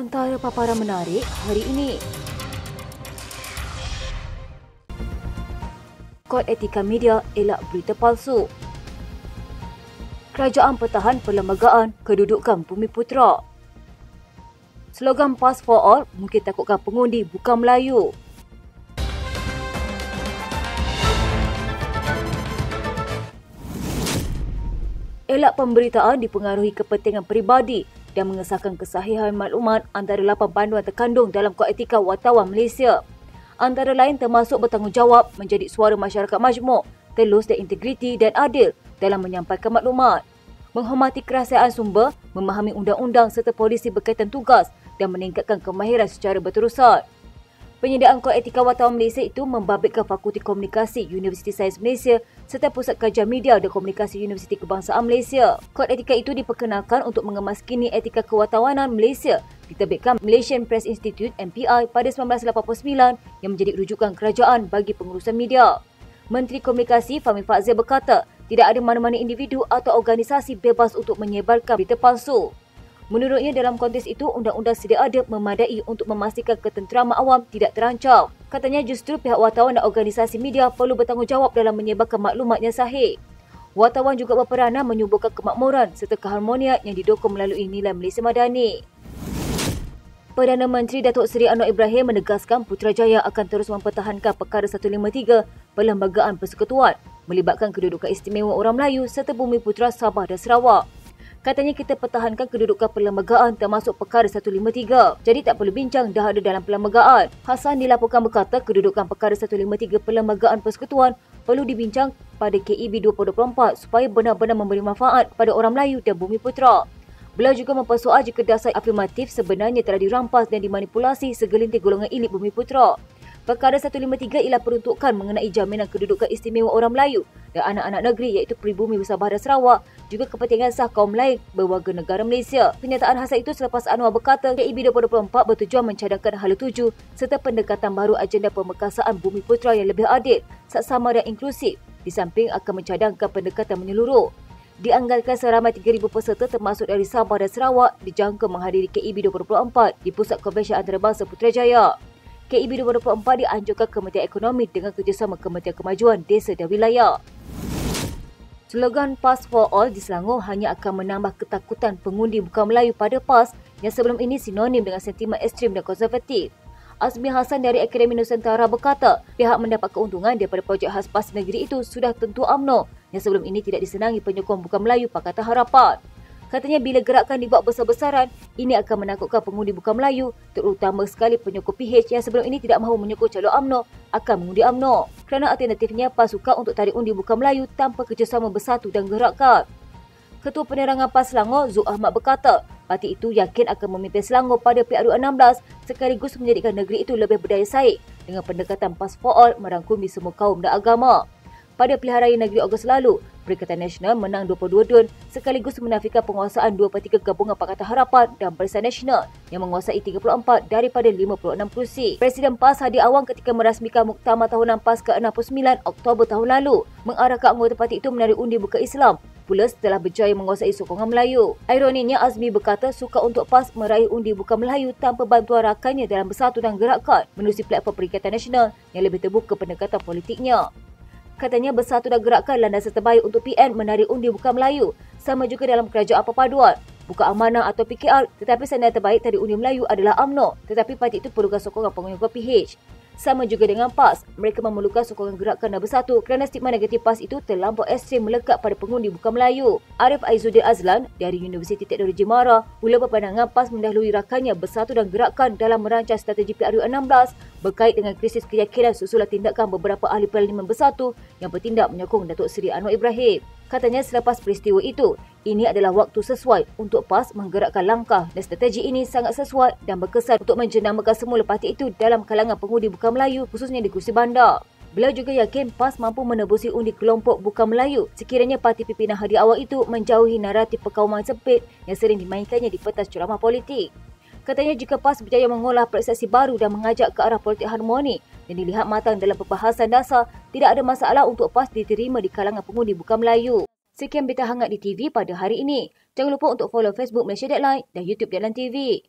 Antara paparan menarik hari ini. Kod Etika Media elak berita palsu. Kerajaan pertahan perlembagaan kedudukan Bumiputera. Slogan Pass for All mungkin takutkan pengundi bukan Melayu. Elak pemberitaan dipengaruhi kepentingan peribadi dan mengesahkan kesahihan maklumat antara 8 panduan terkandung dalam Kod Etika Wartawan Malaysia. Antara lain termasuk bertanggungjawab menjadi suara masyarakat majmuk, telus dan integriti dan adil dalam menyampaikan maklumat, menghormati kerahsiaan sumber, memahami undang-undang serta polisi berkaitan tugas dan meningkatkan kemahiran secara berterusan. Penyediaan Kod Etika Wartawan Malaysia itu membabitkan Fakulti Komunikasi Universiti Sains Malaysia serta Pusat Kajian Media dan Komunikasi Universiti Kebangsaan Malaysia. Kod etika itu diperkenalkan untuk mengemaskini etika kewartawanan Malaysia, diterbitkan Malaysian Press Institute MPI pada 1989 yang menjadi rujukan kerajaan bagi pengurusan media. Menteri Komunikasi Fahmi Fadzil berkata, tidak ada mana-mana individu atau organisasi bebas untuk menyebarkan berita palsu. Menurutnya dalam konteks itu, undang-undang sedia ada memadai untuk memastikan ketenteraman awam tidak terancam. Katanya justru pihak wartawan dan organisasi media perlu bertanggungjawab dalam menyebarkan maklumat yang sahih. Wartawan juga berperanan menyuburkan kemakmuran serta keharmonian yang didukung melalui nilai Malaysia Madani. Perdana Menteri Datuk Seri Anwar Ibrahim menegaskan Putrajaya akan terus mempertahankan Perkara 153 Perlembagaan Persekutuan melibatkan kedudukan istimewa orang Melayu serta Bumiputera Sabah dan Sarawak. Katanya kita pertahankan kedudukan perlembagaan termasuk Perkara 153. Jadi tak perlu bincang dah ada dalam perlembagaan. Hassan dilaporkan berkata kedudukan Perkara 153 Perlembagaan Persekutuan perlu dibincang pada KEB 2024 supaya benar-benar memberi manfaat pada orang Melayu dan Bumiputera. Beliau juga mempersoal jika dasar afirmatif sebenarnya telah dirampas dan dimanipulasi segelintir golongan elit Bumiputera. Perkara 153 ialah peruntukan mengenai jaminan kedudukan istimewa orang Melayu dan anak-anak negeri iaitu pribumi Sabah dan Sarawak, juga kepentingan sah kaum lain berwarga negara Malaysia. Pernyataan Hassan itu selepas Anwar berkata KEB 2024 bertujuan mencadangkan hala tuju serta pendekatan baru agenda pemerkasaan Bumiputera yang lebih adil, saksama dan inklusif, di samping akan mencadangkan pendekatan menyeluruh. Dianggarkan seramai 3,000 peserta termasuk dari Sabah dan Sarawak dijangka menghadiri KEB 2024 di Pusat Konvensyen Antarabangsa Putrajaya. KEB 2024 dianjurkan Kementerian Ekonomi dengan kerjasama Kementerian Kemajuan Desa dan Wilayah. Slogan Pass for All di Selangor hanya akan menambah ketakutan pengundi bukan Melayu pada PAS yang sebelum ini sinonim dengan sentimen ekstrim dan konservatif. Azmi Hassan dari Akademi Nusantara berkata, pihak mendapat keuntungan daripada projek khas PAS negeri itu sudah tentu UMNO yang sebelum ini tidak disenangi penyokong bukan Melayu Pakatan Harapan. Katanya bila gerakan dibuat besar-besaran, ini akan menakutkan pengundi bukan Melayu, terutama sekali penyokong PH yang sebelum ini tidak mahu menyokong calon UMNO akan mengundi UMNO. Kerana alternatifnya PAS suka untuk tarik undi bukan Melayu tanpa kerjasama bersatu dan gerakkan. Ketua Penerangan PAS Selangor, Zul Ahmad berkata, parti itu yakin akan memimpin Selangor pada PRU16 sekaligus menjadikan negeri itu lebih berdaya saing dengan pendekatan Pass for All merangkumi semua kaum dan agama. Pada pilihan raya negeri Ogos lalu, Perikatan Nasional menang 22 dun sekaligus menafikan penguasaan 2/3 gabungan Pakatan Harapan dan Barisan Nasional yang menguasai 34 daripada 56 kerusi. Presiden PAS Hadi Awang ketika merasmikan Muktamar Tahunan PAS ke-69 Oktober tahun lalu mengarahkan anggota parti itu menarik undi bukan Islam pula setelah berjaya menguasai sokongan Melayu. Ironinya, Azmi berkata suka untuk PAS meraih undi bukan Melayu tanpa bantuan rakannya dalam bersatu dan gerakkan menerusi platform Perikatan Nasional yang lebih terbuka pendekatan politiknya. Katanya bersatu dan gerakkan landasan terbaik untuk PN menarik undi bukan Melayu. Sama juga dalam kerajaan perpaduan. Bukan Amanah atau PKR, tetapi sandaran terbaik tarik undi Melayu adalah UMNO. Tetapi parti itu perlukan sokongan penyokong PH. Sama juga dengan PAS, mereka memerlukan sokongan gerakan dan bersatu kerana stigma negatif PAS itu terlampau ekstrim melekat pada pengundi bukan Melayu. Arif Aizuddin Azlan dari Universiti Teknologi Mara mula berpandangan PAS mendahului rakannya bersatu dan gerakan dalam merancang strategi PRU16 berkait dengan krisis keyakinan susulan tindakan beberapa ahli parlimen bersatu yang bertindak menyokong Datuk Seri Anwar Ibrahim. Katanya selepas peristiwa itu, ini adalah waktu sesuai untuk PAS menggerakkan langkah dan strategi ini sangat sesuai dan berkesan untuk menjenamakan semula parti itu dalam kalangan pengundi bukan Melayu khususnya di kursi bandar. Beliau juga yakin PAS mampu menebusi undi kelompok bukan Melayu sekiranya parti pimpinan Hadi Awang itu menjauhi naratif perkauman sempit yang sering dimainkannya di pentas ceramah politik. Katanya jika PAS berjaya mengolah persepsi baru dan mengajak ke arah politik harmoni dan dilihat matang dalam perbahasan dasar, tidak ada masalah untuk PAS diterima di kalangan pengundi bukan Melayu. Sekian berita hangat di TV pada hari ini. Jangan lupa untuk follow Facebook Malaysia Deadline dan YouTube Deadline TV.